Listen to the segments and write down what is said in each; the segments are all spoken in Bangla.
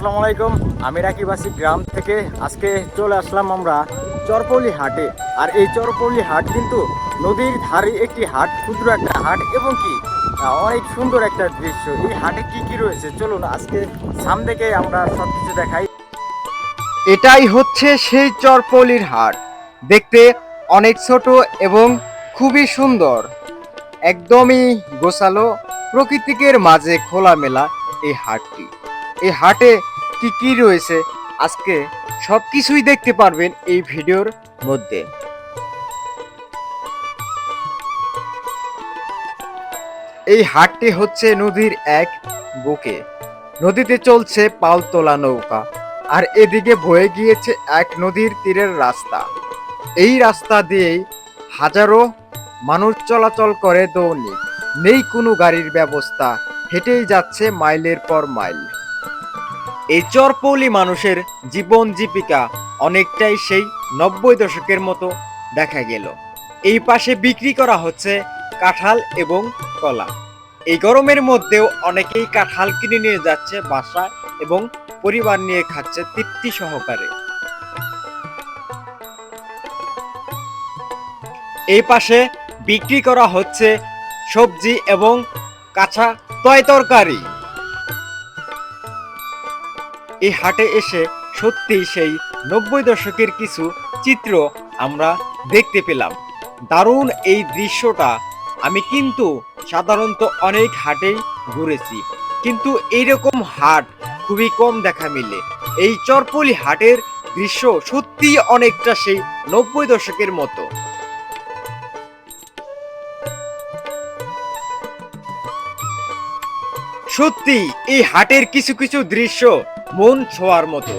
আসসালামু আলাইকুম। আমি রাকিবাসী গ্রাম থেকে আজকে চলে আসলাম আমরা চরপল্লী হাটে। আর এই চরপল্লী হাট কিন্তু নদীর ধারে একটি হাট, ক্ষুদ্র একটা হাট এবং কি অনেক সুন্দর একটা দৃশ্য। এই হাটে কি কি রয়েছে চলুন আজকে সামনে থেকে আমরা সব কিছু দেখাই। এটাই হচ্ছে সেই চরপল্লীর হাট। দেখতে অনেক ছোট এবং খুবই সুন্দর, একদমই গোছালো, প্রকৃতিকের মাঝে খোলামেলা এই হাটটি। এই হাটে কি কি রয়েছে আজকে সবকিছুই দেখতে পারবেন এই ভিডিওর মধ্যে। এই হাটটি হচ্ছে নদীর এক বুকে। নদীতে চলছে পালতোলা নৌকা, আর এদিকে বয়ে গিয়েছে এক নদীর তীরের রাস্তা। এই রাস্তা দিয়েই হাজারো মানুষ চলাচল করে দৈনিক। নেই কোনো গাড়ির ব্যবস্থা, হেঁটেই যাচ্ছে মাইলের পর মাইল। এই চরপৌলি মানুষের জীবন জীবিকা অনেকটাই সেই 90 দশকের মতো দেখা গেল। এই পাশে বিক্রি করা হচ্ছে কাঁঠাল এবং কলা। এই গরমের মধ্যেও অনেকেই কাঁঠাল কিনে নিয়ে যাচ্ছে বাসায় এবং পরিবার নিয়ে খাচ্ছে তৃপ্তি সহকারে। এই পাশে বিক্রি করা হচ্ছে সবজি এবং কাঁচা তয় তরকারি। এই হাটে এসে সত্যি সেই 90 দশকের কিছু চিত্র আমরা দেখতে পেলাম। দারুণ এই দৃশ্যটা। আমি কিন্তু সাধারণত অনেক হাটেই ঘুরেছি, কিন্তু এইরকম হাট খুবই কম দেখা মিলে। এই চরপল্লী হাটের দৃশ্য সত্যি অনেকটা সেই 90 দশকের মতো। সত্যি এই হাটের কিছু কিছু দৃশ্য মন ছোঁয়ার মতো।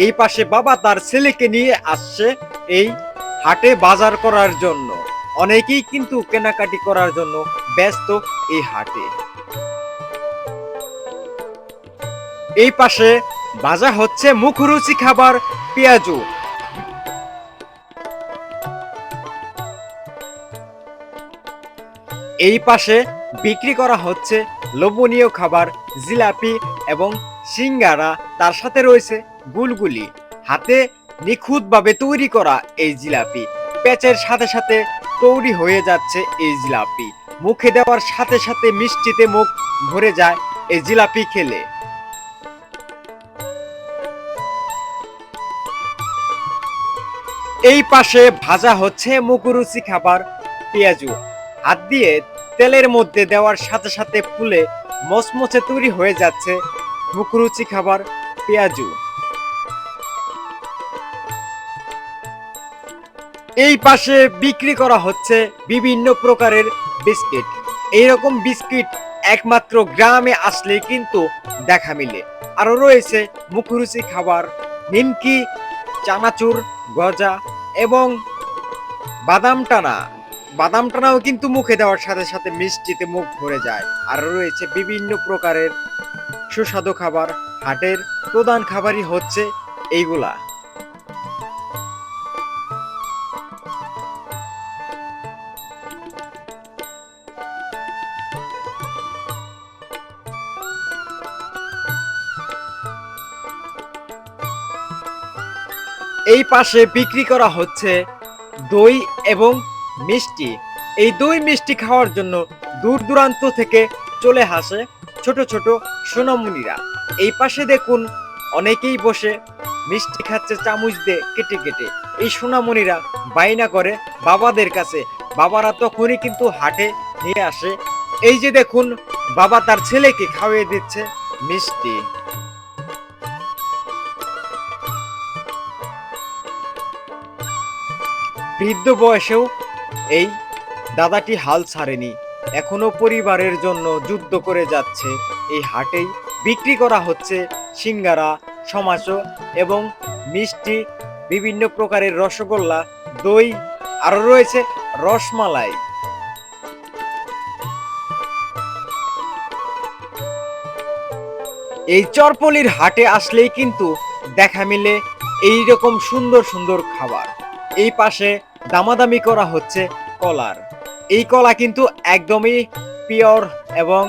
এই পাশে বাবা তার ছেলেকে নিয়ে আসছে এই হাটে বাজার করার জন্য। অনেকেই কিন্তু কেনাকাটি করার জন্য ব্যস্ত এই হাটে। এই পাশে বাজার হচ্ছে মুখরুচি খাবার, পেঁয়াজু। এই পাশে বিক্রি করা হচ্ছে লোভনীয় খাবার, জিলাপি এবং সিঙ্গারা। তার সাথে রয়েছে গুলগুলি। হাতে নিখুঁতভাবে তৈরি করা এই জিলাপি, প্যাচের সাথে সাথে তৈরি হয়ে যাচ্ছে এই জিলাপি। মুখে দেওয়ার সাথে সাথে মিষ্টিতে মুখ ভরে যায় এই জিলাপি খেলে। এই পাশে ভাজা হচ্ছে মুখরুচি খাবার, পেঁয়াজু। হাত দিয়ে তেলের মধ্যে দেওয়ার সাথে সাথে ফুলে মচমচে তৈরি হয়ে যাচ্ছে মুখরুচি খাবার, পেঁয়াজু। এই পাশে বিক্রি করা হচ্ছে বিভিন্ন প্রকারের বিস্কিট। এইরকম বিস্কিট একমাত্র গ্রামে আসলে কিন্তু দেখা মিলে। আরো রয়েছে মুখরুচি খাবার, নিমকি, চানাচুর, গজা এবং বাদাম টানা। বাদাম টানাও কিন্তু মুখে দেওয়ার সাথে সাথে মিষ্টিতে মুখ ভরে যায়। আর রয়েছে বিভিন্ন প্রকারের সুস্বাদু খাবার। হাটের প্রধান খাবারই হচ্ছে এইগুলা। এই পাশে বিক্রি করা হচ্ছে দই এবং মিষ্টি। এই দই মিষ্টি খাওয়ার জন্য দূর দূরান্ত থেকে চলে আসে ছোট ছোট সোনামণিরা। এই পাশে দেখুন অনেকেই বসে মিষ্টি খাচ্ছে চামচ দিয়ে কেটে কেটে। এই সোনামণিরা বাইনা করে বাবাদের কাছে। বাবারা তখনই কিন্তু হাটে নিয়ে আসে। এই যে দেখুন বাবা তার ছেলেকে খাওয়িয়ে দিচ্ছে মিষ্টি। বৃদ্ধ বয়সেও এই দাদাটি হাল ছাড়েনি, এখনো পরিবারের জন্য যুদ্ধ করে যাচ্ছে। এই হাটেই বিক্রি করা হচ্ছে সিঙ্গারা, সমাসো এবং মিষ্টি, বিভিন্ন প্রকারের রসগোল্লা, দই, আরো রয়েছে রসমালাই। এই চরপল্লীর হাটে আসলেই কিন্তু দেখা মিলে এই রকম সুন্দর সুন্দর খাবার। এই পাশে দামাদামি করা হচ্ছে কলার। এই কলা কিন্তু একদমই পিওর এবং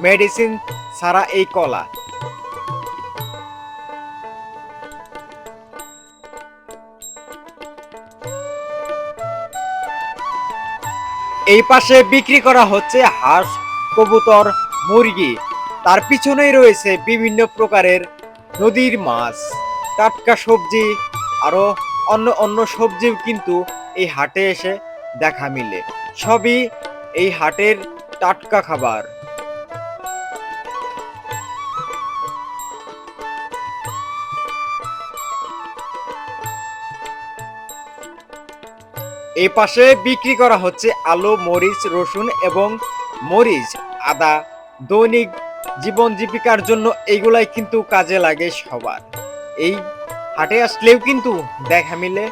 মেডিসিন ছাড়া এই কলা। এই পাশে বিক্রি করা হচ্ছে হাঁস, কবুতর, মুরগি। তার পিছনেই রয়েছে বিভিন্ন প্রকারের নদীর মাছ, টাটকা সবজি, আরো অন্য অন্য সবজিও কিন্তু এই হাটে এসে দেখা মিলে। সবই এই হাটের টাটকা খাবার। এই পাশে বিক্রি করা হচ্ছে আলু, মরিচ, রসুন এবং মরিচ, আদা। দৈনিক জীবন জীবিকার জন্য এইগুলাই কিন্তু কাজে লাগে সবার। এই হাটে আসলেও কিন্তু দেখা মিলে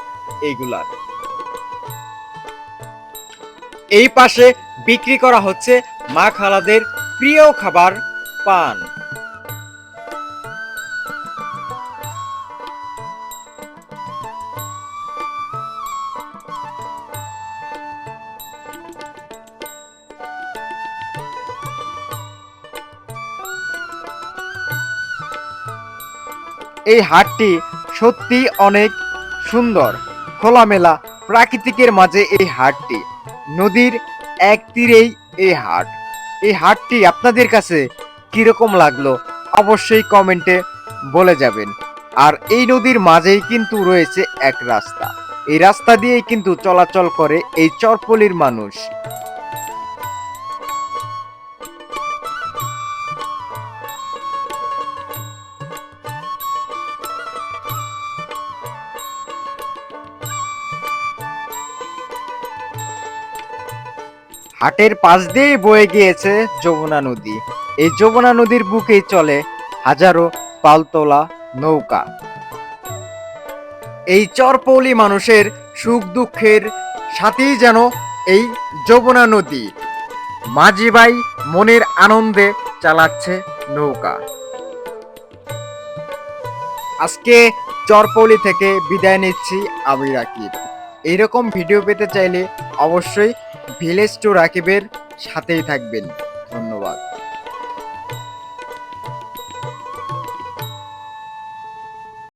এইগুলার। এই পাশে বিক্রি করা হচ্ছে মা খালাদের প্রিয় খাবার পান। এই হাটটি সত্যি অনেক সুন্দর, খোলামেলা প্রাকৃতিকের মাঝে এই হাটটি। নদীর এক তীরেই এই হাট। এই হাটটি আপনাদের কাছে কিরকম লাগলো অবশ্যই কমেন্টে বলে যাবেন। আর এই নদীর মাঝেই কিন্তু রয়েছে এক রাস্তা। এই রাস্তা দিয়েই কিন্তু চলাচল করে এই চরপল্লীর মানুষ। হাটের পাশ দিয়েই বয়ে গিয়েছে যমুনা নদী। এই যমুনা নদীর বুকেই চলে হাজারো পালতোলা নৌকা। এই চরপৌলি মানুষের সুখ দুঃখের সাথেই যেন এই যমুনা নদী। মাঝি ভাই মনের আনন্দে চালাচ্ছে নৌকা। আজকে চরপৌলি থেকে বিদায় নিচ্ছি আমি রাকিব। এইরকম ভিডিও পেতে চাইলে অবশ্যই ভিলেজ টু রাকিবের সাথেই থাকবেন।